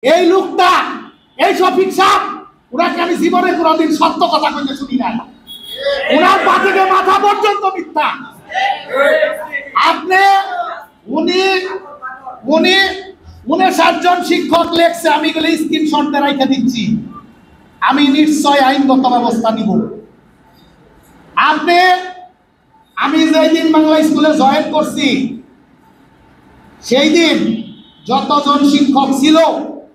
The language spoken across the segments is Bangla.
এই লোকটা, এই শফিক সাহেব, ওনাকে আমি জীবনে কোনোদিন সত্য কথা কইতে শুনি নাই। ওনার পা থেকে মাথা পর্যন্ত মিথ্যা। আপনি উনি উনি 59 জন শিক্ষক লেখছে, আমি এগুলো স্ক্রিনশট দিয়ে রেখে দিচ্ছি। আমি নিশ্চয় আইনগত ব্যবস্থা নিব। আপনি, আমি যেই দিন বাংলা স্কুলে জয়েন করছি সেই দিন যতজন শিক্ষক ছিল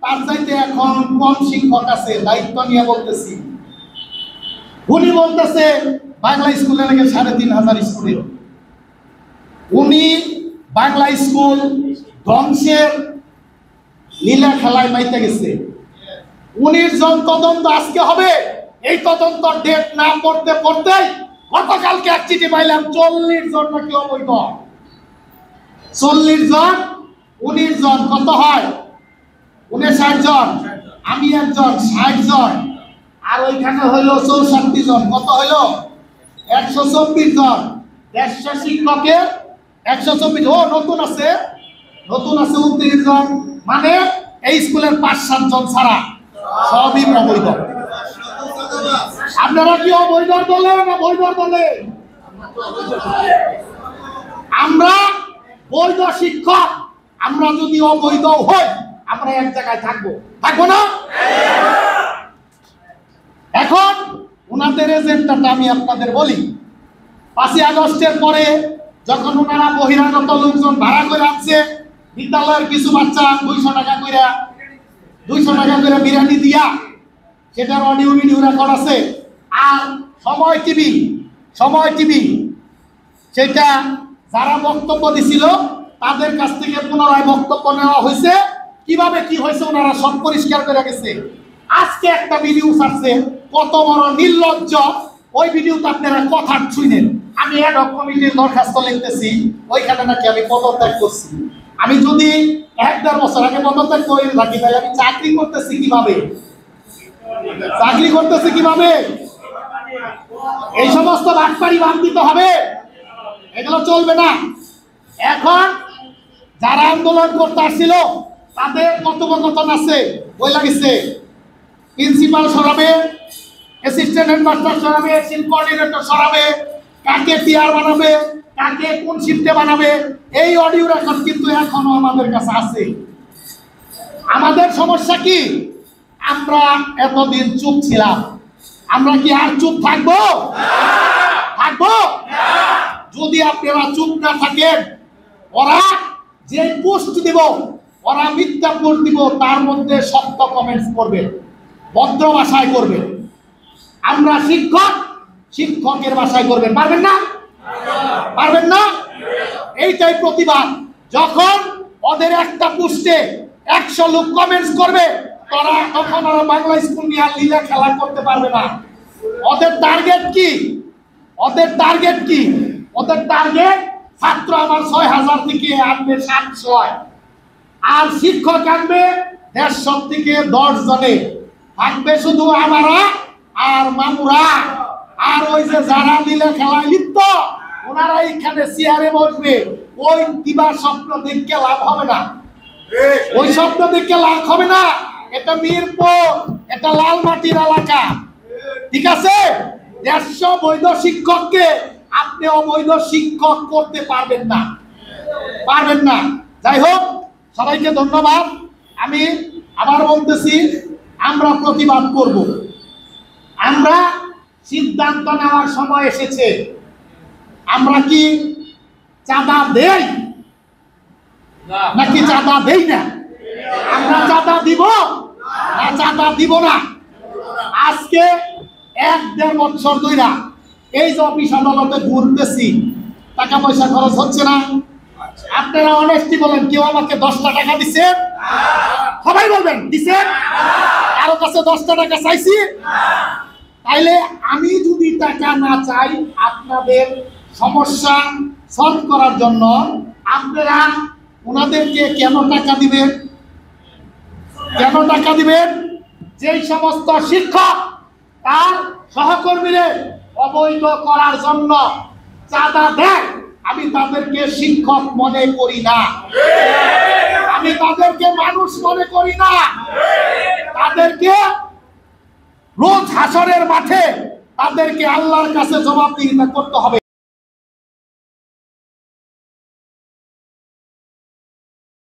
তার চাইতে এখন কম শিক্ষক আছে। দায়িত্ব নিয়ে বলতেছি। উনি বলতেছে বাংলা স্কুলে নাকি 3500 স্কুলে। উনি বাংলা স্কুল ধ্বংসের লীলা খেলায় মাইতে গেছে। 19 জন তদন্ত আজকে হবে। এই তদন্ত ডেট না পড়তে পড়তেই গতকালকে এক চিঠি পাইলাম 40 জন নাকি অবৈধ। 40 জন, 19 জন, কত হয়? 59 জন, আমি একজন, 60 জন, আর ওইখানে হইল 64 জন, কত হইল? 124 জন। 150 শিক্ষকের 124। ও নতুন আছে 29 জন, মানে এই স্কুলের 5-7 জন ছাড়া সবই অবৈধ। আপনারা কি অবৈধ দলে না বৈধ দলে? আমরা বৈধ শিক্ষক। আমরা যদি অবৈধ হই আমরা এক জায়গায় থাকবো না? এখন ওনাদের এজেন্ডাটা আমি আপনাদের বলি। 5ই আগস্টের পরে যখন ওনারা বহিরাগত লোকজন ভাড়া করে আনছে, বিদ্যালয়ের কিছু বাচ্চা 200 টাকা করে বিরিয়ানি দিয়া, সেটার অডিও ভিডিও রেকর্ড আছে। আর সময় টিভি সেটা যারা বক্তব্য দিছিল তাদের কাছ থেকে পুনরায় বক্তব্য নেওয়া হয়েছে। কিভাবে কি হয়েছে ওনারা সব পরিষ্কার করে গেছে। আজকে একটা ভিডিও ছাড়ছে, কত বড় নির্লজ্জ। ওই ভিডিওতে আপনারা কথা শুনেন। আমি অ্যাড হক কমিটির দরখাস্ত লিখতেছি, ওইখানে নাকি আমি পদত্যাগ করছি। আমি যদি 1-1.5 বছর আগে পদত্যাগ করে থাকি তাহলে আমি চাকরি করতেছি কিভাবে? এই সমস্ত বাটপাড়ি বাদ দিতে হবে, এগুলো চলবে না। এখন যারা আন্দোলন করতে আসছিল তাদের কথোপকথন আছে, বই লাগিছে। প্রিন্সিপাল সরাবে, অ্যাসিস্ট্যান্ট হেডমাস্টার সরাবে, শিল্প কোঅর্ডিনেটর সরাবে, কাকে টিআর বানাবে, কাকে কোন শিফটে বানাবে, এই অডিও রেকর্ড কিন্তু এখনো আমাদের কাছে আছে। আমাদের সমস্যা কি? আমরা এতদিন চুপ ছিলাম। আমরা কি আর চুপ থাকবো? যদি আপনারা চুপ না থাকেন, ওরা যে পোস্ট দিব, ওরা মিথ্যা পোস্ট দিব, তার মধ্যে সত্য কমেন্টস করবে, ভদ্র ভাষায় করবে। আমরা শিক্ষকের ভাষায় করবেন, পারবেন না? এইটাই প্রতিবাদ। যখন ওদের একটা পোস্টে 100 লোক কমেন্টস করবে, তখন ওরা বাংলা স্কুল নিয়ে লীলা খেলা করতে পারবে না। ওদের টার্গেট কি? ওদের টার্গেট ছাত্র আমার 6000 থেকে আনবে 700, আর শিক্ষক আনবে 150 থেকে 10 জনে। থাকবে শুধু আমারা আর মামুরা, আর ওই যে যারা লীলা খেলায় লিপ্ত ওনারা এইখানে চেয়ারে বসবে। ওই দিবা স্বপ্ন দেখে লাভ হবে না। এটা মিরপুর, এটা লালমাটির এলাকা, ঠিক আছে? 150 বৈধ শিক্ষককে আপনি অবৈধ শিক্ষক করতে পারবেন না। যাই হোক, সবাইকে ধন্যবাদ। আমি আবার বলতেছি, আমরা প্রতিবাদ করব। আমরা সিদ্ধান্ত নেওয়ার সময় এসেছে। আমরা কি চাঁদা দেই নাকি চাঁদা দেই না? আমরা চাঁদা দিব না চাঁদা দিব না? আজকে 1-1.5 বছর ধরে এই যে অফিস আদালতে ঘুরতেছি, টাকা পয়সা খরচ হচ্ছে না। আপনারা অনেস্টি বলেন, কেউ আমাকে 10টা টাকা দিচ্ছেন? সবাই বলবেন দিচ্ছেন? কারো কাছে 10টা টাকা চাইছি? তাইলে আমি যদি টাকা না চাই, আপনাদের সমস্যা সলভ করার জন্য আপনারা ওনাদেরকে কেন টাকা দিবেন? যেই সমস্ত শিক্ষক তার সহকর্মীদের অবৈধ করার জন্য চাঁদা দেয়, আমি তাদেরকে শিক্ষক মনে করি না, আমি তাদেরকে মানুষ মনে করি না। তাদেরকে রোজ হাসরের মাঠে তাদেরকে আল্লাহর কাছে জবাবদিহিতা করতে হবে।